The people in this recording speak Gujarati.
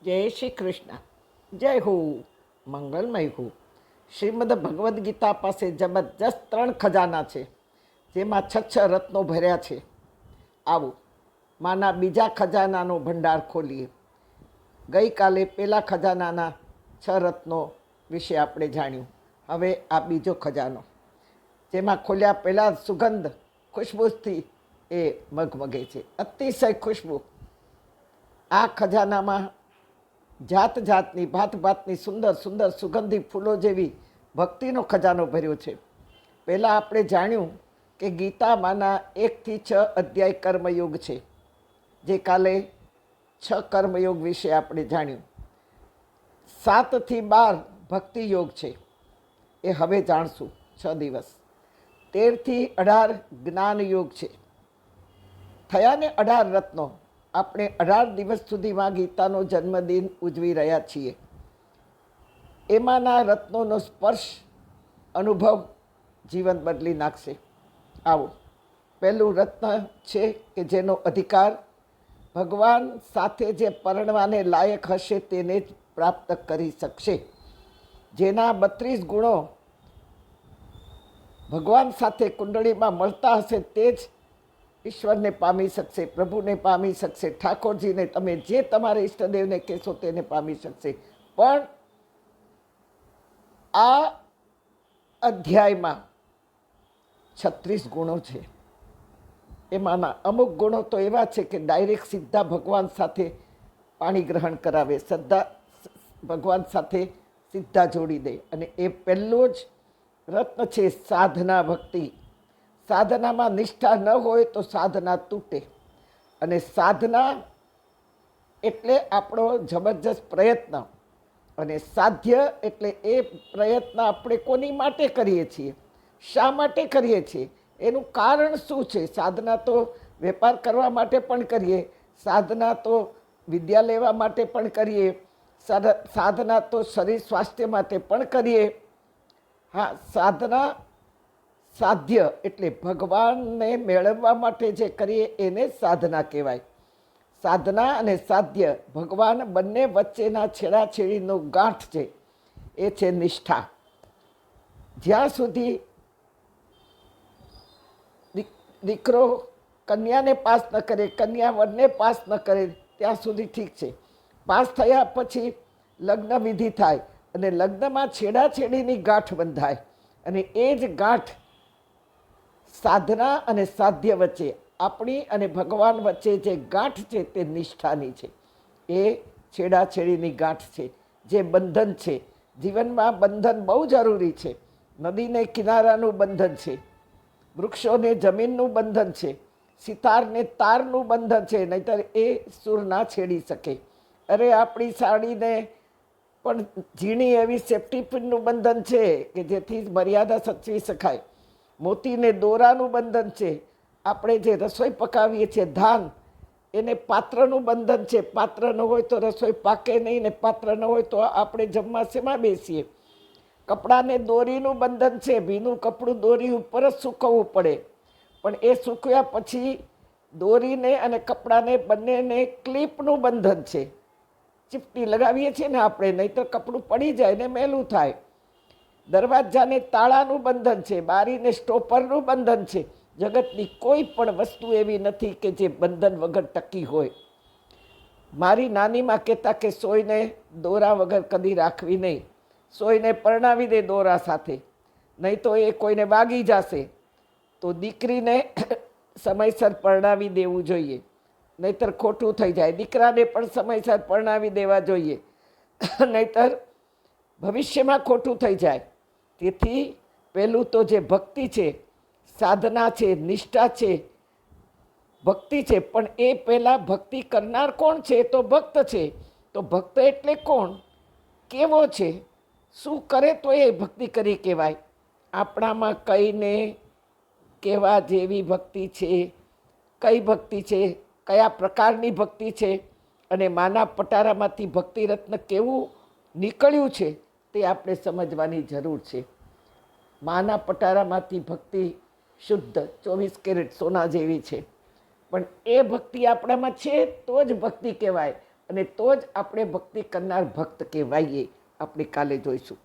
જય શ્રી કૃષ્ણ. જય હો, મંગલમય હો. શ્રીમદ ભગવદ્ ગીતા પાસે જબરજસ્ત 3 ખજાના છે, જેમાં 6 રત્નો ભર્યા છે. આવો માના બીજા ખજાનાનો ભંડાર ખોલીએ. ગઈકાલે પહેલા ખજાનાના 6 રત્નો વિશે આપણે જાણ્યું. હવે આ બીજો ખજાનો, જેમાં ખોલ્યા પહેલાં સુગંધ ખુશ્બુથી એ મગમગે છે, અતિશય ખુશ્બુ. આ ખજાનામાં જાત જાતની ભાત ભાતની સુંદર સુંદર સુગંધી ફૂલો જેવી ભક્તિનો ખજાનો ભર્યો છે. પહેલાં આપણે જાણ્યું કે ગીતામાંના 1 થી 6 અધ્યાય કર્મયોગ છે, જે કાલે 6 કર્મયોગ વિશે આપણે જાણ્યું. 7 થી 12 ભક્તિ યોગ છે, એ હવે જાણશું 6 દિવસ. 13 થી 18 જ્ઞાન યોગ છે. થયા ને 18 રત્નો. આપણે 18 દિવસ સુધીમાં ગીતાનો જન્મદિન ઉજવી રહ્યા છીએ. એમાંના રત્નોનો સ્પર્શ અનુભવ જીવન બદલી નાખશે. આવો, પહેલું રત્ન છે કે જેનો અધિકાર ભગવાન સાથે જે પરણવાને લાયક હશે તેને જ પ્રાપ્ત કરી શકશે. જેના 32 ગુણો ભગવાન સાથે કુંડળીમાં મળતા હશે તે જ ઈશ્વરને પામી શકશે, પ્રભુને પામી શકશે, ઠાકોરજીને, તમે જે તમારા ઈષ્ટદેવને કહેશો તેને પામી શકશે. પણ આ અધ્યાયમાં 36 ગુણો છે. એમાંના અમુક ગુણો તો એવા છે કે ડાયરેક્ટ સીધા ભગવાન સાથે પાણી ગ્રહણ કરાવે, ભગવાન સાથે સીધા જોડી દે. અને એ પહેલો જ રત્ન છે સાધના ભક્તિ. સાધનામાં નિષ્ઠા ન હોય તો સાધના તૂટે. અને સાધના એટલે આપણો જબરજસ્ત પ્રયત્ન, અને સાધ્ય એટલે એ પ્રયત્ન આપણે કોની માટે કરીએ છીએ, શા માટે કરીએ છીએ, એનું કારણ શું છે. સાધના તો વેપાર કરવા માટે પણ કરીએ, સાધના તો વિદ્યા લેવા માટે પણ કરીએ, સાધના તો શરીર સ્વાસ્થ્ય માટે પણ કરીએ. હા, સાધના સાધ્ય એટલે ભગવાનને મેળવવા માટે જે કરીએ એને સાધના કહેવાય. સાધના અને સાધ્ય ભગવાન બંને વચ્ચેના છેડાછેડીનો ગાંઠ છે, એ છે નિષ્ઠા. જ્યાં સુધી દીકરો કન્યાને પાસ ન કરે, કન્યા વરને પાસ ન કરે ત્યાં સુધી ઠીક છે. પાસ થયા પછી લગ્ન વિધિ થાય અને લગ્નમાં છેડાછેડીની ગાંઠ બંધાય. અને એ જ ગાંઠ સાધના અને સાધ્ય વચ્ચે, આપણી અને ભગવાન વચ્ચે જે ગાંઠ છે તે નિષ્ઠાની છે. એ છેડાછેડીની ગાંઠ છે, જે બંધન છે. જીવનમાં બંધન બહુ જરૂરી છે. નદીને કિનારાનું બંધન છે, વૃક્ષોને જમીનનું બંધન છે, સિતારને તારનું બંધન છે, નહીંતર એ સૂર ના છેડી શકે. અરે આપણી સાડીને પણ ઝીણી એવી સેફ્ટી પિનનું બંધન છે કે જેથી મર્યાદા સચવી શકાય. મોતીને દોરાનું બંધન છે. આપણે જે રસોઈ પકાવીએ છીએ ધાન, એને પાત્રનું બંધન છે. પાત્ર ન હોય તો રસોઈ પાકે નહીં, ને પાત્ર ન હોય તો આપણે જમવા શેમાં બેસીએ. કપડાને દોરીનું બંધન છે. ભીનું કપડું દોરી ઉપર જ સૂકવવું પડે, પણ એ સૂકવ્યા પછી દોરીને અને કપડાને બંનેને ક્લિપનું બંધન છે. ચીપટી લગાવીએ છીએ ને આપણે, નહીં તો કપડું પડી જાય ને મેલું થાય. દરવાજાને તાળાનું બંધન છે, બારીને સ્ટોપરનું બંધન છે. જગતની કોઈ પણ વસ્તુ એવી નથી કે જે બંધન વગર ટકી હોય. મારી નાનીમાં કહેતા કે સોયને દોરા વગર કદી રાખવી નહીં. સોયને પરણાવી દે દોરા સાથે, નહીં તો એ કોઈને વાગી જશે. તો દીકરીને સમયસર પરણાવી દેવું જોઈએ, નહીતર ખોટું થઈ જાય. દીકરાને પણ સમયસર પરણાવી દેવા જોઈએ, નહીતર ભવિષ્યમાં ખોટું થઈ જાય. તેથી પહેલું તો જે ભક્તિ છે, સાધના છે, નિષ્ઠા છે, ભક્તિ છે. પણ એ પહેલાં ભક્તિ કરનાર કોણ છે? તો ભક્ત છે. તો ભક્ત એટલે કોણ, કેવો છે, શું કરે તો એ ભક્તિ કરી કહેવાય. આપણામાં કઈને કેવા જેવી ભક્તિ છે, કઈ ભક્તિ છે, કયા પ્રકારની ભક્તિ છે, અને માના પટારામાંથી ભક્તિ રત્ન કેવું નીકળ્યું છે તે આપણે સમજવાની જરૂર છે. માના પટારામાંથી ભક્તિ શુદ્ધ 24 કેરેટ સોના જેવી છે. પણ એ ભક્તિ આપણામાં છે તો જ ભક્તિ કહેવાય. અને તો જ આપણે ભક્તિ કરનાર ભક્ત કહેવાઈએ. આપણે કાલે જોઈશું.